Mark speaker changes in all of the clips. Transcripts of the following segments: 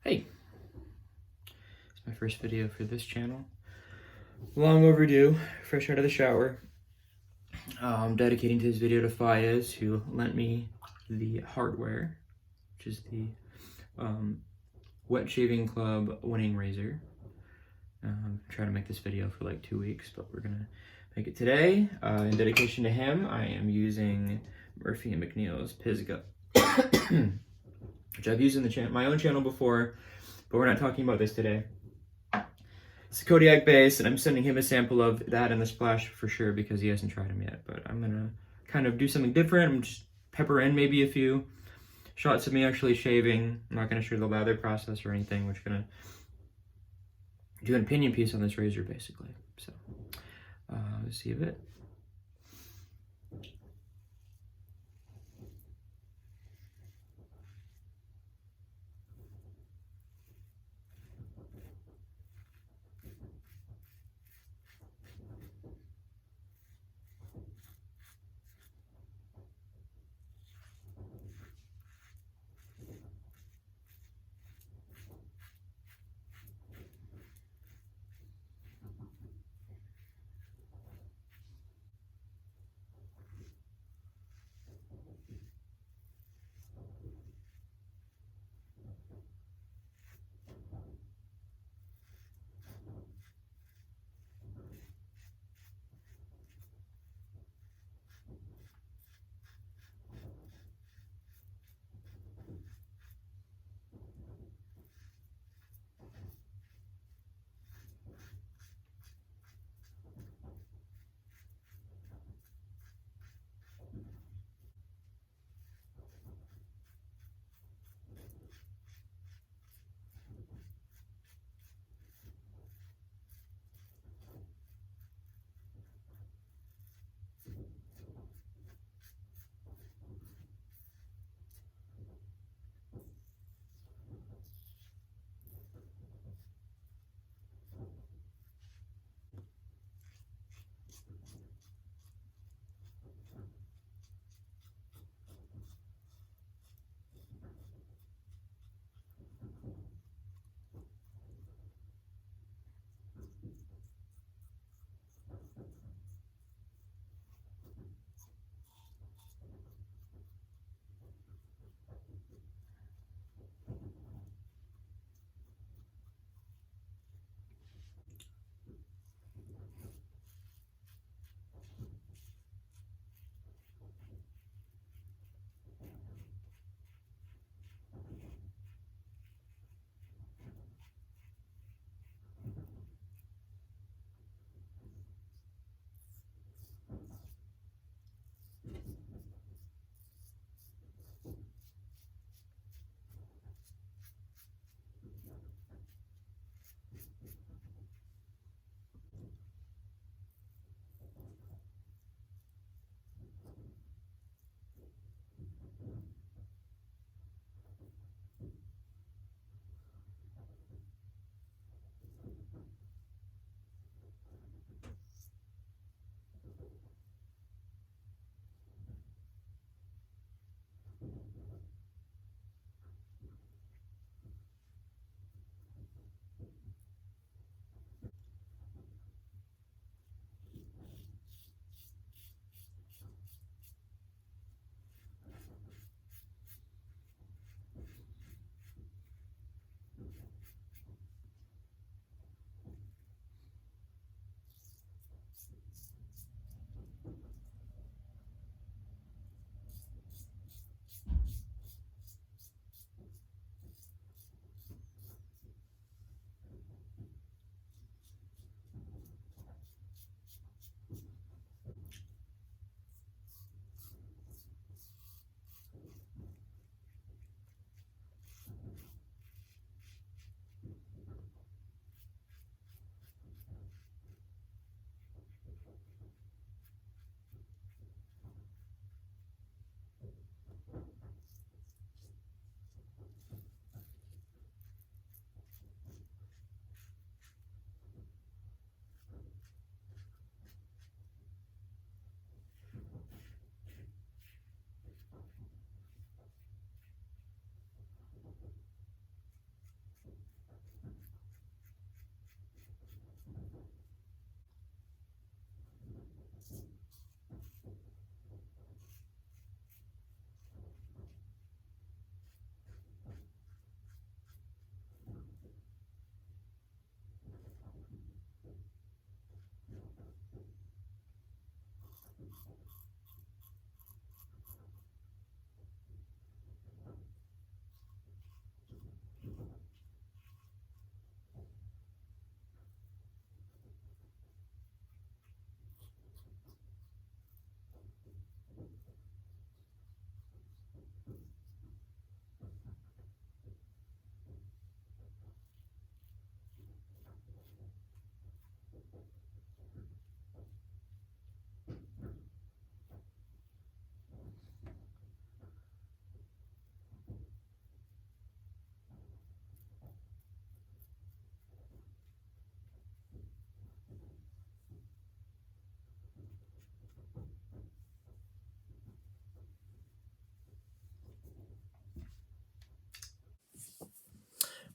Speaker 1: Hey, it's my first video for this channel. Long overdue, fresh out of the shower. I'm dedicating this video to Fayez, who lent me the hardware, which is the Wet Shaving Club winning razor. Trying to make this video for like 2 weeks, but we're gonna make it today. In dedication to him, I am using Murphy & McNeil's Pisgah, which I've used in my own channel before, but we're not talking about this today. It's a Kodiak base, and I'm sending him a sample of that and the splash for sure because he hasn't tried them yet. But I'm gonna kind of do something different. I'm just pepper in maybe a few shots of me actually shaving. I'm not gonna show the lather process or anything. We're just gonna do an opinion piece on this razor basically. So let's see a bit.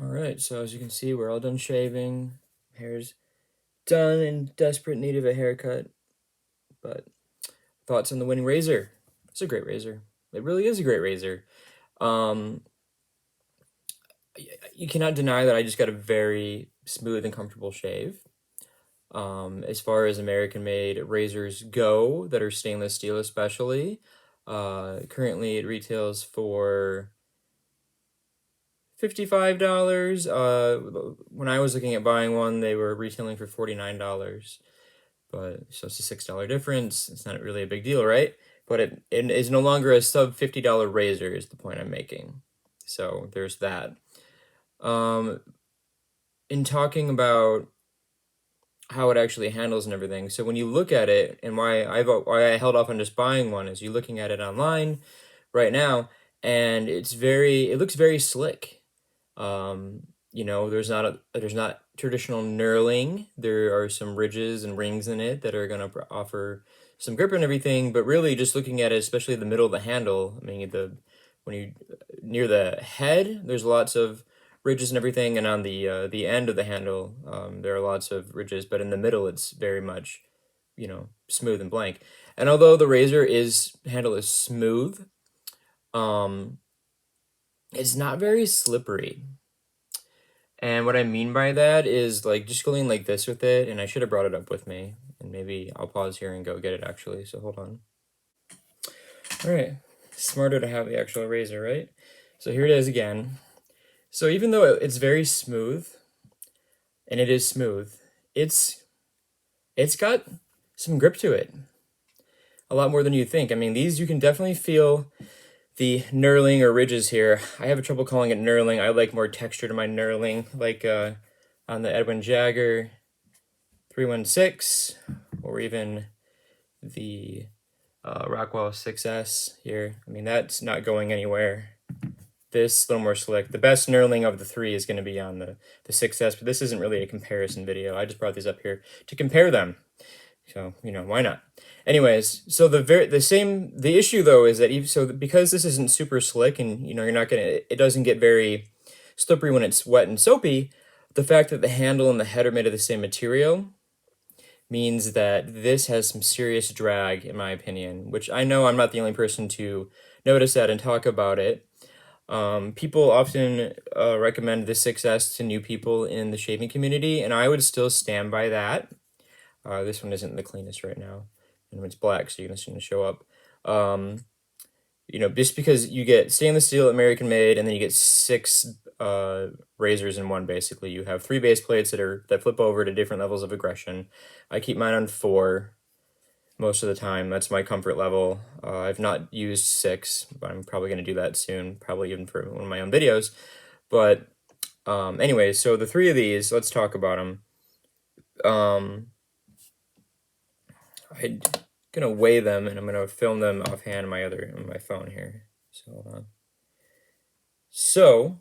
Speaker 1: All right, so as you can see, we're all done shaving. Hair's done in desperate need of a haircut. But thoughts on the winning razor? It's a great razor. It really is a great razor. Um, you cannot deny that I just got a very smooth and comfortable shave. As far as American-made razors go, that are stainless steel especially, currently it retails for $55. When I was looking at buying one, they were retailing for $49. But so it's a $6 difference. It's not really a big deal, right? But it is no longer a sub $50 razor is the point I'm making. So there's that. In talking about how it actually handles and everything, so when you look at it, and why I held off on just buying one is you're looking at it online right now, and it looks very slick. You know, there's not traditional knurling. There are some ridges and rings in it that are gonna offer some grip and everything, but really just looking at it, especially the middle of the handle, I mean, when you near the head, there's lots of ridges and everything, and on the end of the handle, there are lots of ridges, but in the middle, it's very much, you know, smooth and blank. And although the handle is smooth, it's not very slippery. And what I mean by that is like just going like this with it, and I should have brought it up with me, and maybe I'll pause here and go get it actually, so hold on. All right, smarter to have the actual razor, right? So here it is again. So even though it's very smooth, and it is smooth, it's got some grip to it. A lot more than you think. I mean, these you can definitely feel the knurling or ridges here. I have trouble calling it knurling. I like more texture to my knurling, like on the Edwin Jagger 316, or even the Rockwell 6S here. I mean, that's not going anywhere. This, a little more slick. The best knurling of the three is going to be on the 6S, but this isn't really a comparison video. I just brought these up here to compare them. So, you know, why not? Anyways, so the issue though is that because this isn't super slick and, you know, it doesn't get very slippery when it's wet and soapy, the fact that the handle and the head are made of the same material means that this has some serious drag, in my opinion, which I know I'm not the only person to notice that and talk about it. People often recommend the 6S to new people in the shaving community, and I would still stand by that. This one isn't the cleanest right now, and it's black, so you're going to show up. You know, just because you get stainless steel, American made, and then you get 6 razors in one. Basically, you have 3 base plates that flip over to different levels of aggression. I keep mine on 4 most of the time. That's my comfort level. I've not used 6, but I'm probably going to do that soon, probably even for one of my own videos. But anyway, so the 3 of these, let's talk about them. I'm gonna weigh them, and I'm gonna film them offhand on my phone here. So hold on. So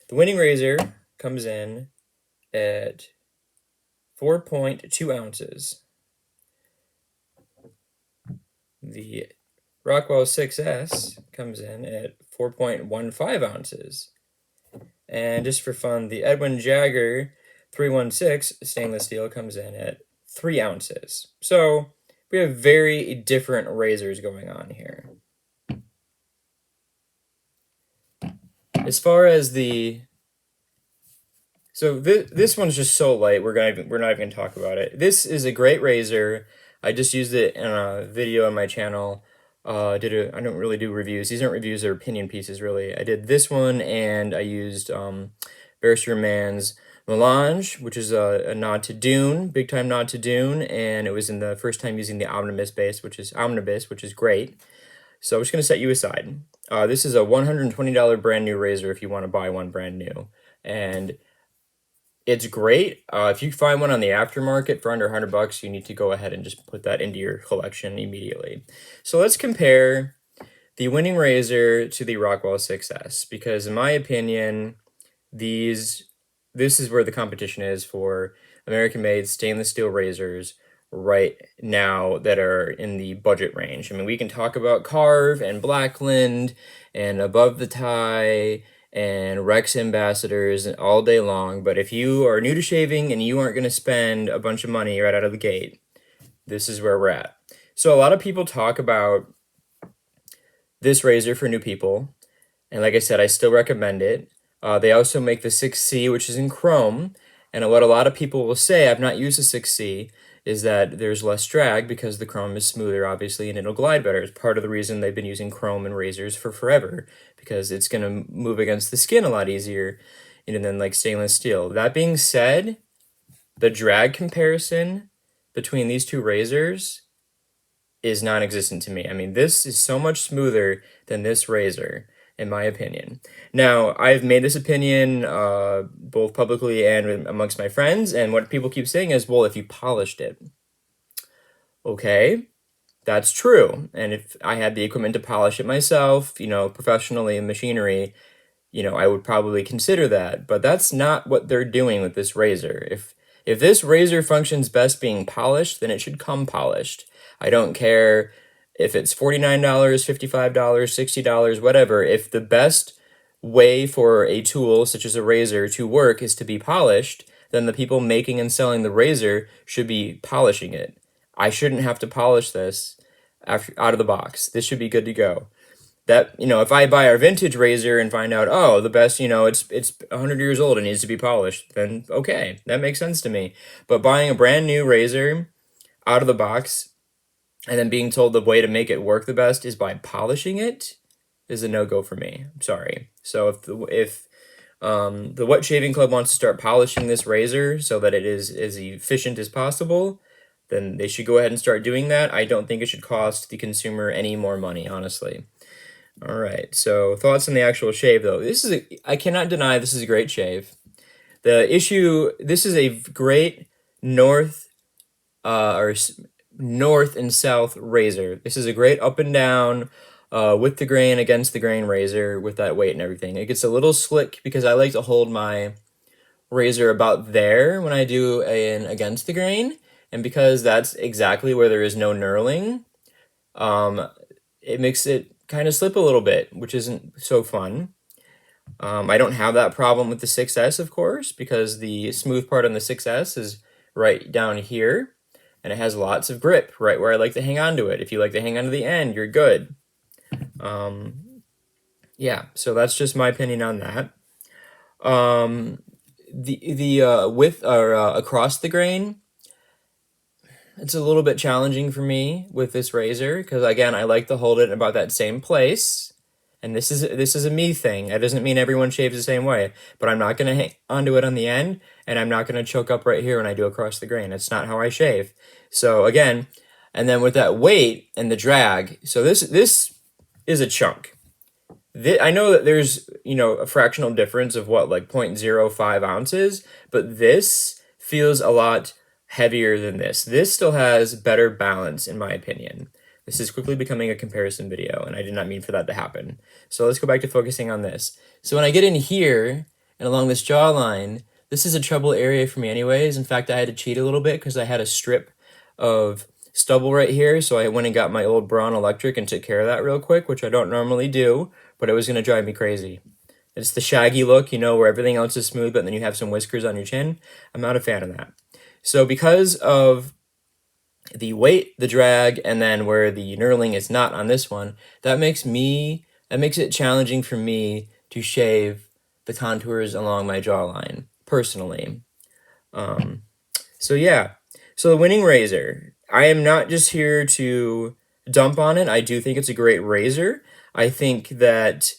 Speaker 1: the winning razor comes in at 4.2 ounces. The Rockwell 6S comes in at 4.15 ounces. And just for fun, the Edwin Jagger 316 stainless steel comes in at 3 ounces. So we have very different razors going on here. As far as this one's just so light, we're not even gonna talk about it. This is a great razor. I just used it in a video on my channel. I don't really do reviews. These aren't reviews, they're opinion pieces, really. I did this one, and I used Barrister Man's Melange, which is a nod to Dune, big time nod to Dune, and it was in the first time using the Omnibus, which is great. So I'm just gonna set you aside. This is a $120 brand new razor if you want to buy one brand new, and it's great. If you find one on the aftermarket for under $100, you need to go ahead and just put that into your collection immediately. So let's compare the winning razor to the Rockwell 6S, because in my opinion, this is where the competition is for American-made stainless steel razors right now that are in the budget range. I mean, we can talk about Carve and Blackland and Above the Tie and Rex ambassadors all day long. But if you are new to shaving and you aren't going to spend a bunch of money right out of the gate, this is where we're at. So a lot of people talk about this razor for new people. And like I said, I still recommend it. They also make the 6C, which is in chrome. And what a lot of people will say, I've not used the 6C, is that there's less drag because the chrome is smoother, obviously, and it'll glide better. It's part of the reason they've been using chrome in razors for forever, because it's going to move against the skin a lot easier, than like stainless steel. That being said, the drag comparison between these two razors is non-existent to me. I mean, this is so much smoother than this razor, in my opinion. Now, I've made this opinion both publicly and amongst my friends, and what people keep saying is, well, if you polished it. Okay, that's true. And if I had the equipment to polish it myself, professionally in machinery, I would probably consider that. But that's not what they're doing with this razor. If this razor functions best being polished, then it should come polished. I don't care if it's $49, $55, $60, whatever. If the best way for a tool such as a razor to work is to be polished, then the people making and selling the razor should be polishing it. I shouldn't have to polish this out of the box. This should be good to go. That, if I buy our vintage razor and find out, oh, the best, it's 100 years old and needs to be polished, then okay, that makes sense to me. But buying a brand new razor out of the box and then being told the way to make it work the best is by polishing it is a no-go for me. I'm sorry. So if the Wet Shaving Club wants to start polishing this razor so that it is as efficient as possible, then they should go ahead and start doing that. I don't think it should cost the consumer any more money, honestly. All right, so thoughts on the actual shave, though. I cannot deny this is a great shave. This is a great north and south razor. This is a great up and down, with the grain against the grain razor with that weight and everything. It gets a little slick because I like to hold my razor about there when I do an against the grain, and because that's exactly where there is no knurling, it makes it kind of slip a little bit, which isn't so fun. I don't have that problem with the 6S, of course, because the smooth part on the 6S is right down here, and it has lots of grip right where I like to hang on to it. If you like to hang on to the end, you're good. Yeah, so that's just my opinion on that. The width or across the grain, it's a little bit challenging for me with this razor because, again, I like to hold it about that same place. And this is a me thing. That doesn't mean everyone shaves the same way, but I'm not going to hang onto it on the end, and I'm not going to choke up right here when I do across the grain. That's not how I shave. So again, and then with that weight and the drag, so this is a chunk. I know that there's, a fractional difference of like 0.05 ounces, but this feels a lot heavier than this. This still has better balance, in my opinion. This is quickly becoming a comparison video, and I did not mean for that to happen. So let's go back to focusing on this. So when I get in here and along this jawline, this is a trouble area for me anyways. In fact, I had to cheat a little bit because I had a strip of stubble right here, so I went and got my old Braun electric and took care of that real quick, which I don't normally do, but it was going to drive me crazy. It's the shaggy look, where everything else is smooth, but then you have some whiskers on your chin. I'm not a fan of that. So because of the weight, the drag, and then where the knurling is not on this one, that makes it challenging for me to shave the contours along my jawline, personally. So yeah, so the winning razor, I am not just here to dump on it. I do think it's a great razor. I think that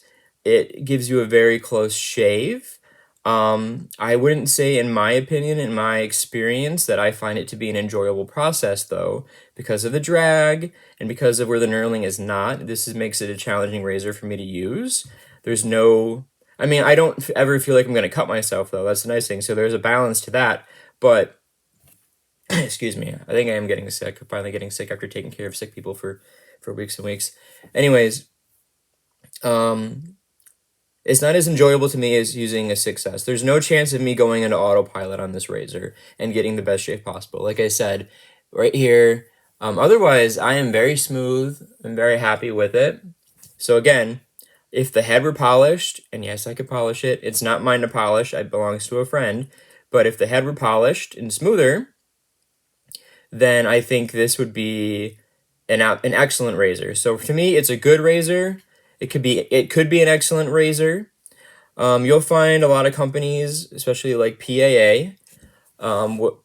Speaker 1: it gives you a very close shave. I wouldn't say, in my opinion, in my experience, that I find it to be an enjoyable process, though, because of the drag and because of where the knurling is not. This makes it a challenging razor for me to use. I don't ever feel like I'm going to cut myself, though. That's the nice thing. So there's a balance to that. But, excuse me, I think I am getting sick. I'm finally getting sick after taking care of sick people for weeks and weeks. Anyways, it's not as enjoyable to me as using a 6S. There's no chance of me going into autopilot on this razor and getting the best shave possible. Like I said, right here. Otherwise, I am very smooth. I'm very happy with it. So again, if the head were polished, and yes, I could polish it. It's not mine to polish. It belongs to a friend. But if the head were polished and smoother, then I think this would be an excellent razor. So to me, it's a good razor. It could be an excellent razor. You'll find a lot of companies, especially like PAA,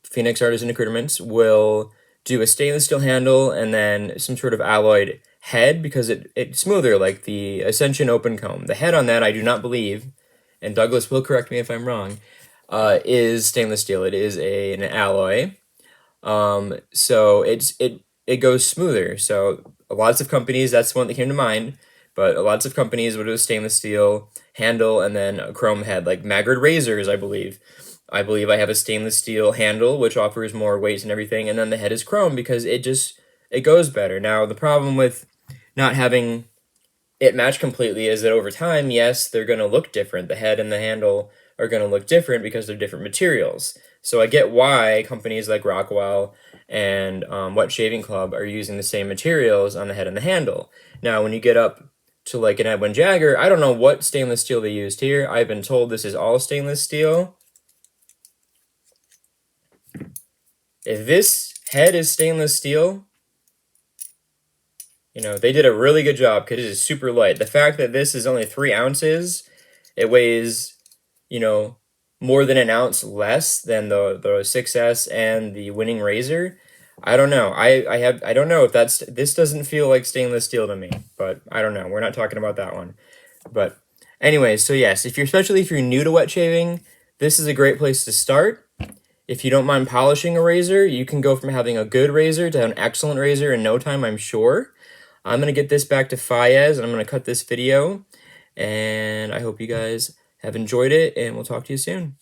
Speaker 1: Phoenix Artisan Accoutrements, will do a stainless steel handle and then some sort of alloyed head because it's smoother, like the Ascension Open Comb. The head on that, I do not believe, and Douglas will correct me if I'm wrong, is stainless steel. It is an alloy. So it goes smoother. So lots of companies, that's the one that came to mind, but lots of companies would do a stainless steel handle and then a chrome head, like Maggard razors, I believe. I believe I have a stainless steel handle, which offers more weight and everything, and then the head is chrome because it goes better. Now, the problem with not having it match completely is that over time, yes, they're going to look different. The head and the handle are going to look different because they're different materials. So I get why companies like Rockwell and Wet Shaving Club are using the same materials on the head and the handle. Now, when you get up to like an Edwin Jagger, I don't know what stainless steel they used here. I've been told this is all stainless steel. If this head is stainless steel, they did a really good job because it is super light. The fact that this is only 3 ounces, it weighs, more than an ounce less than the 6S and the Winning Razor. I don't know. I don't know if this doesn't feel like stainless steel to me, but I don't know. We're not talking about that one. But anyway, so yes, especially if you're new to wet shaving, this is a great place to start. If you don't mind polishing a razor, you can go from having a good razor to an excellent razor in no time, I'm sure. I'm going to get this back to Fayez, and I'm going to cut this video. And I hope you guys have enjoyed it, and we'll talk to you soon.